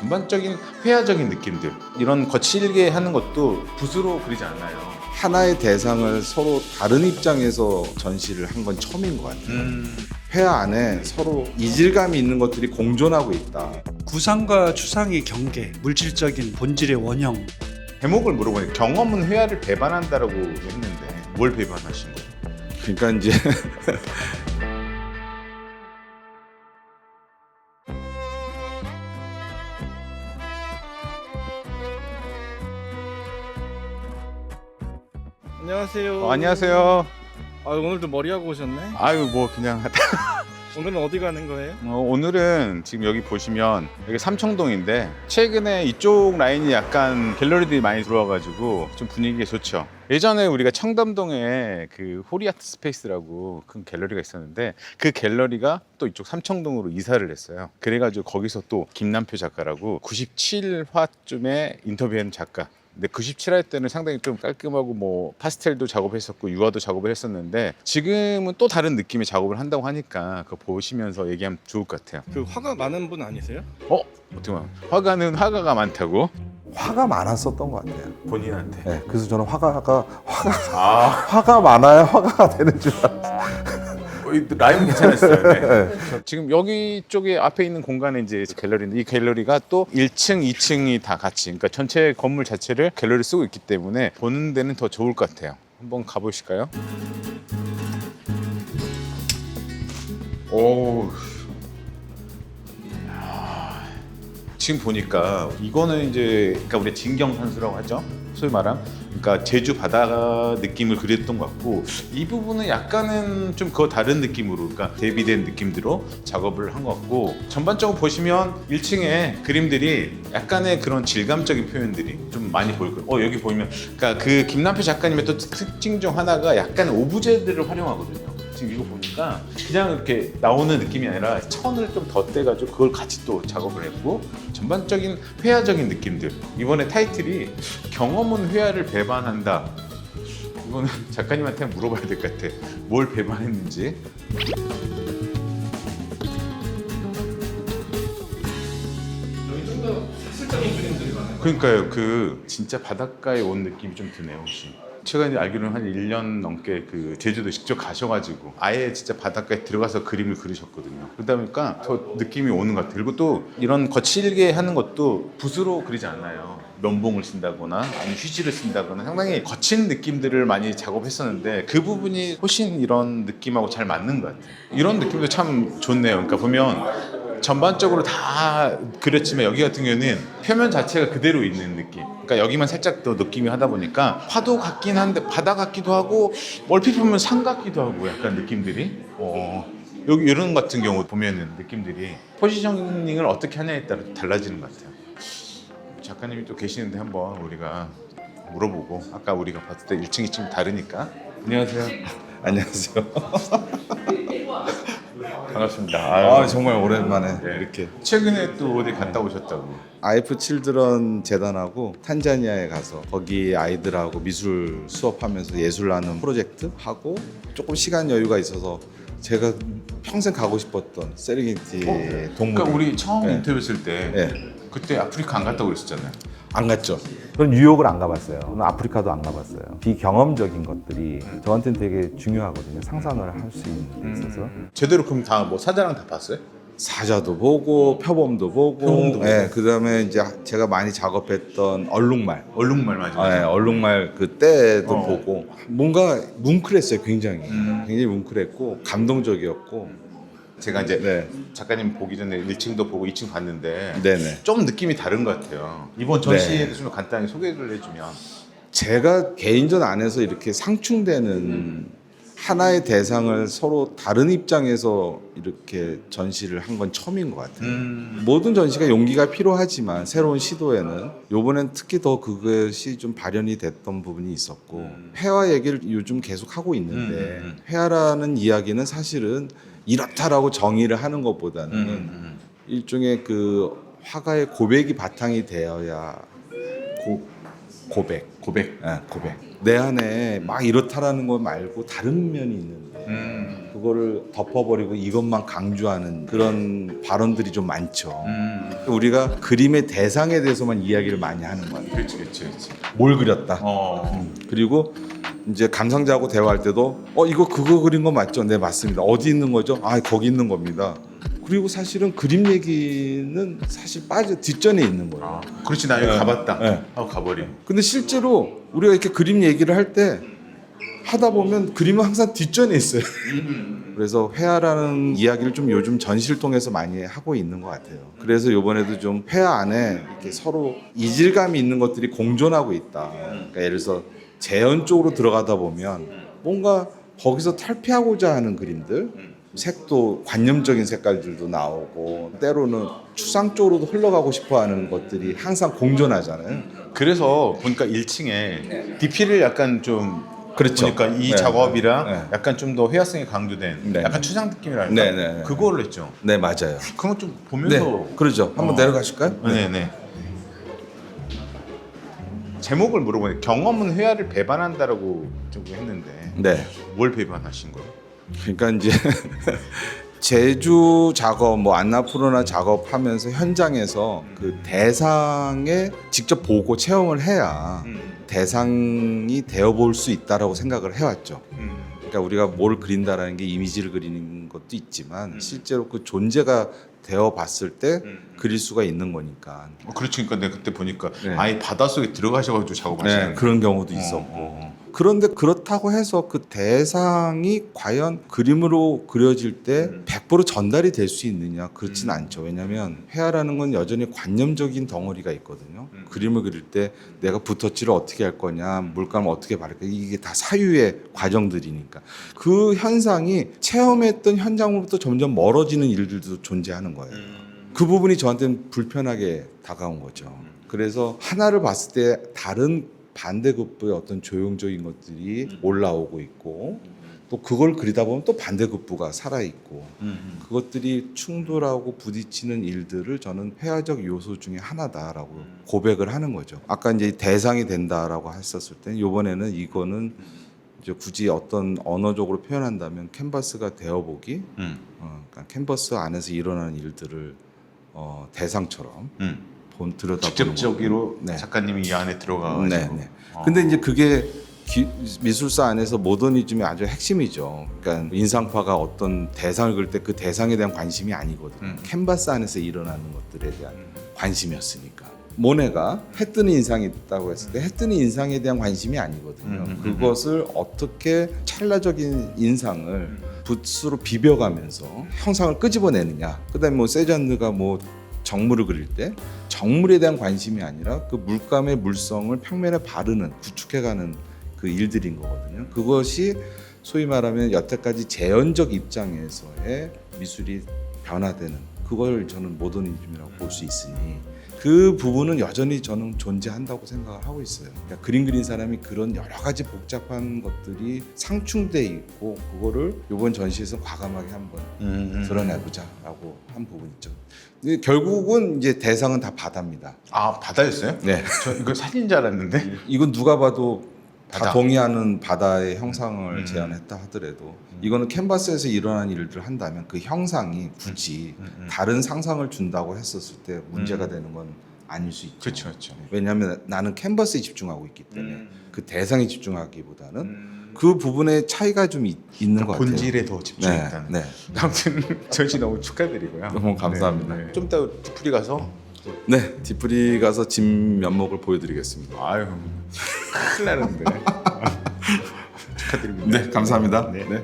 전반적인 회화적인 느낌들, 이런 거칠게 하는 것도 붓으로 그리지 않아요. 하나의 대상을 서로 다른 입장에서 전시를 한 건 처음인 것 같아요. 회화 안에 서로 이질감이 있는 것들이 공존하고 있다. 구상과 추상의 경계, 물질적인 본질의 원형. 제목을 물어보니까 경험은 회화를 배반한다라고 했는데 뭘 배반하신 거예요? 그러니까 이제 안녕하세요. 안녕하세요. 아, 오늘도 머리하고 오셨네. 아유 뭐 그냥 오늘은 어디 가는 거예요? 오늘은 지금 여기 보시면 여기 삼청동인데 최근에 이쪽 라인이 약간 갤러리들이 많이 들어와가지고 좀 분위기가 좋죠. 예전에 우리가 청담동에 그 호리아트 스페이스라고 큰 갤러리가 있었는데 그 갤러리가 또 이쪽 삼청동으로 이사를 했어요. 그래가지고 거기서 또 김남표 작가라고 97화쯤에 인터뷰한 작가, 근데 97화 때는 상당히 좀 깔끔하고 뭐 파스텔도 작업했었고 유화도 작업을 했었는데 지금은 또 다른 느낌의 작업을 한다고 하니까 그거 보시면서 얘기하면 좋을 것 같아요. 그 화가 많은 분 아니세요? 어떻게 보면 화가는 화가가 많다고? 화가 많았었던 것 같아요. 본인한테. 네, 그래서 저는 화가 많아야 화가가 되는 줄 알았어요. 라임 괜찮았어요. 네. 지금 여기 쪽에 앞에 있는 공간에 이제 갤러리인데 이 갤러리가 또 1층, 2층이 다 같이, 그러니까 전체 건물 자체를 갤러리 쓰고 있기 때문에 보는 데는 더 좋을 것 같아요. 한번 가보실까요? 오. 지금 보니까 이거는 이제 그러니까 우리 진경산수라고 하죠. 소위 말한 그러니까 제주 바다 느낌을 그렸던 것 같고 이 부분은 약간은 좀 그거 다른 느낌으로 그러니까 대비된 느낌대로 작업을 한 것 같고 전반적으로 보시면 1층에 그림들이 약간의 그런 질감적인 표현들이 좀 많이 보일 거예요. 여기 보이면 그러니까 그 김남표 작가님의 또 특징 중 하나가 약간 오브제들을 활용하거든요. 지금 이거 보니까 그냥 이렇게 나오는 느낌이 아니라 천을 좀 덧대가지고 그걸 같이 또 작업을 했고 전반적인 회화적인 느낌들. 이번에 타이틀이 경험은 회화를 배반한다. 이거는 작가님한테 물어봐야 될 것 같아. 뭘 배반했는지. 여기 좀 더 사실적인 그림들이 많아요. 그러니까요. 그 진짜 바닷가에 온 느낌이 좀 드네요, 혹시. 제가 이제 알기로는 한 1년 넘게 그 제주도 직접 가셔가지고 아예 진짜 바닷가에 들어가서 그림을 그리셨거든요. 그러다 보니까 더 느낌이 오는 것 같아요. 그리고 또 이런 거칠게 하는 것도 붓으로 그리지 않아요. 면봉을 쓴다거나 아니면 휴지를 쓴다거나 상당히 거친 느낌들을 많이 작업했었는데 그 부분이 훨씬 이런 느낌하고 잘 맞는 것 같아요. 이런 느낌도 참 좋네요. 그러니까 보면 전반적으로 다 그렸지만 여기 같은 경우는 표면 자체가 그대로 있는 느낌. 그러니까 여기만 살짝 더 느낌이 하다 보니까 파도 같긴 한데 바다 같기도 하고 얼핏 보면 산 같기도 하고 약간 느낌들이 여기 이런 같은 경우 보면은 느낌들이 포지셔닝을 어떻게 하냐에 따라 달라지는 것 같아요. 작가님이 또 계시는데 한번 우리가 물어보고 아까 우리가 봤을 때 1층, 2층 다르니까. 안녕하세요. 안녕하세요. 반갑습니다. 정말 오랜만에 네. 이렇게 최근에 또 어디 갔다 오셨다고? 아이프 칠드런 재단하고 탄자니아에 가서 거기 아이들하고 미술 수업하면서 예술하는 프로젝트 하고 조금 시간 여유가 있어서 제가 평생 가고 싶었던 세렝게티 동물. 그러니까 우리 처음 네. 인터뷰했을 때 네. 그때 아프리카 안 갔다고 그랬었잖아요. 안 갔죠. 저는 뉴욕을 안 가봤어요. 저는 아프리카도 안 가봤어요. 비경험적인 것들이 저한테는 되게 중요하거든요. 상상을 할 수 있는 데 있어서. 제대로 그럼 다 뭐 사자랑 다 봤어요? 사자도 보고 표범도 보고, 표범도 네, 그다음에 이제 제가 많이 작업했던 얼룩말, 얼룩말 맞아. 네, 얼룩말 그때도 어. 보고 뭔가 뭉클했어요. 굉장히 뭉클했고 감동적이었고. 제가 이제 네, 작가님 보기 전에 1층도 보고 2층 봤는데 네네. 좀 느낌이 다른 것 같아요. 이번 전시에 대해서 좀 간단히 소개를 해주면. 제가 개인전 안에서 이렇게 상충되는 하나의 대상을 서로 다른 입장에서 이렇게 전시를 한 건 처음인 것 같아요. 모든 전시가 용기가 필요하지만 새로운 시도에는 요번엔 특히 더 그것이 좀 발현이 됐던 부분이 있었고 회화 얘기를 요즘 계속 하고 있는데 회화라는 이야기는 사실은 이렇다라고 정의를 하는 것보다는 일종의 그 화가의 고백이 바탕이 되어야 고백. 네, 고백. 내 안에 막 이렇다라는 거 말고 다른 면이 있는데 그 그거를 덮어버리고 이것만 강조하는 그런 발언들이 좀 많죠. 우리가 그림의 대상에 대해서만 이야기를 많이 하는 거예요. 그렇지, 그렇지, 그렇지. 뭘 그렸다. 그리고 이제 감상자하고 대화할 때도 이거 그거 그린 거 맞죠? 네, 맞습니다. 어디 있는 거죠? 아, 거기 있는 겁니다. 그리고 사실은 그림 얘기는 사실 뒷전에 있는 거예요. 그렇지, 나 여기 가봤다. 네. 하고 가버려. 근데 실제로 우리가 이렇게 그림 얘기를 할 때 하다 보면 그림은 항상 뒷전에 있어요. 그래서 회화라는 이야기를 좀 요즘 전시를 통해서 많이 하고 있는 것 같아요. 그래서 이번에도 좀 회화 안에 이렇게 서로 이질감이 있는 것들이 공존하고 있다. 그러니까 예를 들어서 재현 쪽으로 들어가다 보면 뭔가 거기서 탈피하고자 하는 그림들, 색도 관념적인 색깔들도 나오고 때로는 추상 쪽으로도 흘러가고 싶어하는 것들이 항상 공존하잖아요. 그래서 보니까 1층에 DP를 약간 좀 그렇죠. 보니까 이 네. 작업이랑 네. 약간 좀 더 회화성이 강조된 네. 약간 추상 느낌이랄까 네, 네, 네. 그거를 했죠. 네, 맞아요. 그런 거 좀 네, 보면서 그러죠. 한번 내려가실까요? 네네. 제목을 물어보니 경험은 회화를 배반한다라고 좀 했는데 네. 뭘 배반하신 거예요? 그러니까 이제 제주 작업, 뭐 안나푸르나 작업하면서 현장에서 그 대상에 직접 보고 체험을 해야 대상이 되어볼 수 있다라고 생각을 해왔죠. 그러니까 우리가 뭘 그린다라는 게 이미지를 그리는 것도 있지만 실제로 그 존재가 되어 봤을 때 그릴 수가 있는 거니까. 그렇지, 그러니까 내가 그때 보니까 네. 아예 바닷속에 들어가셔가지고 작업하시는 네, 그런 경우도 있었고. 그런데 그렇다고 해서 그 대상이 과연 그림으로 그려질 때 100% 전달이 될 수 있느냐? 그렇진 않죠. 왜냐하면 회화라는 건 여전히 관념적인 덩어리가 있거든요. 그림을 그릴 때 내가 붓터치를 어떻게 할 거냐, 물감을 어떻게 바를 거냐, 이게 다 사유의 과정들이니까 그 현상이 체험했던 현장으로부터 점점 멀어지는 일들도 존재하는 거예요. 그 부분이 저한테는 불편하게 다가온 거죠. 그래서 하나를 봤을 때 다른 반대급부의 어떤 조형적인 것들이 올라오고 있고 또 그걸 그리다 보면 또 반대급부가 살아있고 그것들이 충돌하고 부딪히는 일들을 저는 회화적 요소 중에 하나다라고 고백을 하는 거죠. 아까 이제 대상이 된다라고 했었을 때 이번에는 이거는 이제 굳이 어떤 언어적으로 표현한다면 캔버스가 되어보기 그러니까 캔버스 안에서 일어나는 일들을 대상처럼 들여다보는 직접적으로 네. 작가님이 이 안에 들어가가지고. 네, 네. 근데 이제 그게 미술사 안에서 모더니즘의 아주 핵심이죠. 그러니까 인상파가 어떤 대상을 그릴 때 그 대상에 대한 관심이 아니거든요. 캔버스 안에서 일어나는 것들에 대한 관심이었으니까. 모네가 해 뜨는 인상이 있다고 했을 때 해 뜨는 인상에 대한 관심이 아니거든요. 그것을 어떻게 찰나적인 인상을 붓으로 비벼가면서 형상을 끄집어내느냐. 그다음에 뭐 세잔느가 뭐 정물을 그릴 때 정물에 대한 관심이 아니라 그 물감의 물성을 평면에 바르는 구축해가는 그 일들인 거거든요. 그것이 소위 말하면 여태까지 재현적 입장에서의 미술이 변화되는 그걸 저는 모더니즘이라고 볼 수 있으니 그 부분은 여전히 저는 존재한다고 생각을 하고 있어요. 그러니까 그림 그린 사람이 그런 여러 가지 복잡한 것들이 상충돼 있고 그거를 이번 전시에서 과감하게 한번 드러내보자라고 한 부분이죠. 근데 결국은 이제 대상은 다 바다입니다. 아, 바다였어요? 네, 저 이거 사진 줄 알았는데. 이건 누가 봐도 다 바다. 동의하는 바다의 형상을 제안했다 하더라도 이거는 캔버스에서 일어나는 일들을 한다면 그 형상이 굳이 다른 상상을 준다고 했었을 때 문제가 되는 건 아닐 수 있죠. 그렇죠, 그렇죠. 왜냐하면 나는 캔버스에 집중하고 있기 때문에 그 대상에 집중하기보다는 그 부분에 차이가 좀 있는 것 같아요. 본질에 더 집중했다는. 네, 아무튼 전시 너무 축하드리고요. 너무 감사합니다. 네, 네. 좀 이따 뒤풀이 가서 네, 디프리 가서 진 면목을 보여드리겠습니다. 아유 큰일 나는데. 축하드립니다. 네, 감사합니다. 네. 네.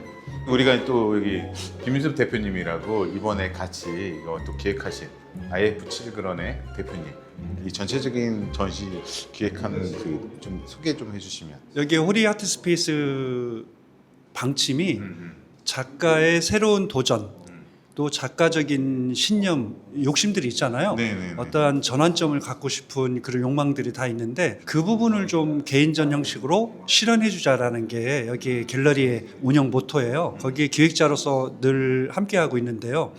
우리가 또 여기 김윤섭 대표님이라고 이번에 같이 이거 또 기획하신 IF 7그런의 대표님 이 전체적인 전시 기획하는 그 좀 소개 좀 해주시면. 여기 호리 아트 스페이스 방침이 작가의 새로운 도전 또 작가적인 신념, 욕심들이 있잖아요. 네네네. 어떠한 전환점을 갖고 싶은 그런 욕망들이 다 있는데 그 부분을 좀 개인전 형식으로 실현해 주자라는 게 여기 갤러리의 운영 모토예요. 거기에 기획자로서 늘 함께하고 있는데요.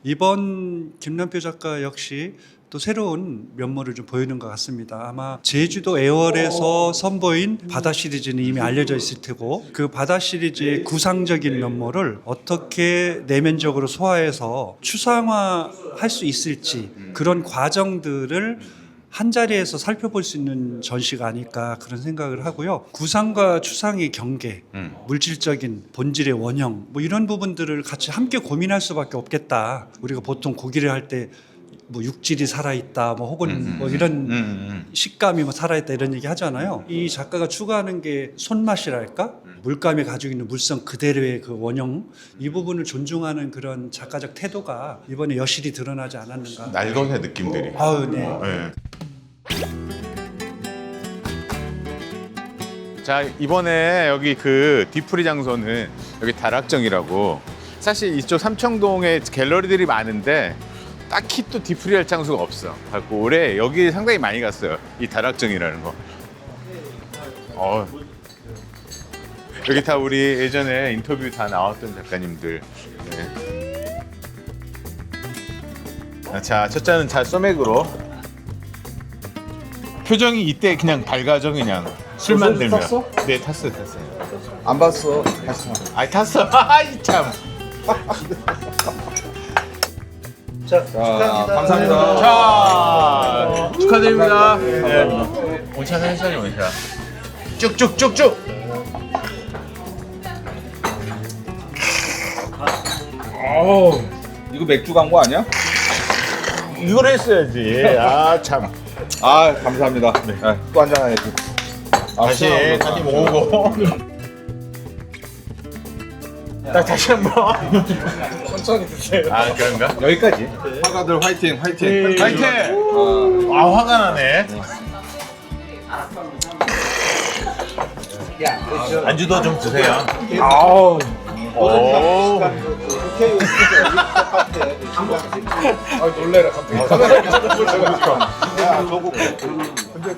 이번 김남표 작가 역시 또 새로운 면모를 좀 보이는 것 같습니다. 아마 제주도 애월에서 선보인 바다 시리즈는 이미 알려져 있을 테고 그 바다 시리즈의 구상적인 면모를 어떻게 내면적으로 소화해서 추상화할 수 있을지 그런 과정들을 한 자리에서 살펴볼 수 있는 전시가 아닐까 그런 생각을 하고요. 구상과 추상의 경계, 물질적인 본질의 원형 뭐 이런 부분들을 같이 함께 고민할 수밖에 없겠다. 우리가 보통 고기를 할 때 뭐 육질이 살아있다, 뭐 혹은 뭐 이런 식감이 뭐 살아있다 이런 얘기 하잖아요. 이 작가가 추구하는 게 손맛이랄까, 물감이 가지고 있는 물성 그대로의 그 원형 이 부분을 존중하는 그런 작가적 태도가 이번에 여실히 드러나지 않았는가. 날것의 느낌들이. 아유, 네. 네. 자, 이번에 여기 그 뒤풀이 장소는 여기 다락정이라고, 사실 이쪽 삼청동에 갤러리들이 많은데 딱히 또 뒤풀이 할 장소가 없어. 그래서 올해 여기 상당히 많이 갔어요. 이 다락정이라는 거. 여기 다 우리 예전에 인터뷰 다 나왔던 작가님들. 네. 자, 첫 잔은 자 소맥으로. 표정이 이때 그냥 밝아져. 그냥 술만 들면. 탔어? 네, 탔어요. 안 봤어. 아이, 탔어. 아이 참. 자, 감사합니다. 자, 축하드립니다. 네. 원샷 해야죠, 원샷. 쭉쭉쭉쭉. 이거 맥주 광고 아니야? 이걸 했어야지. 아 참. 아, 감사합니다. 네. 또 한잔 해야지. 다시 모으고. 다시 한번. 천천히 드세요. 아, 그런가? 여기까지. 화가들 화이팅, 화이팅. 파이팅! 아, 화가 나네. 안주도 좀 드세요. 아우. 오. 아, 놀래라 갑자기. 카메라 쳐다보려고. 야, 저거. 근데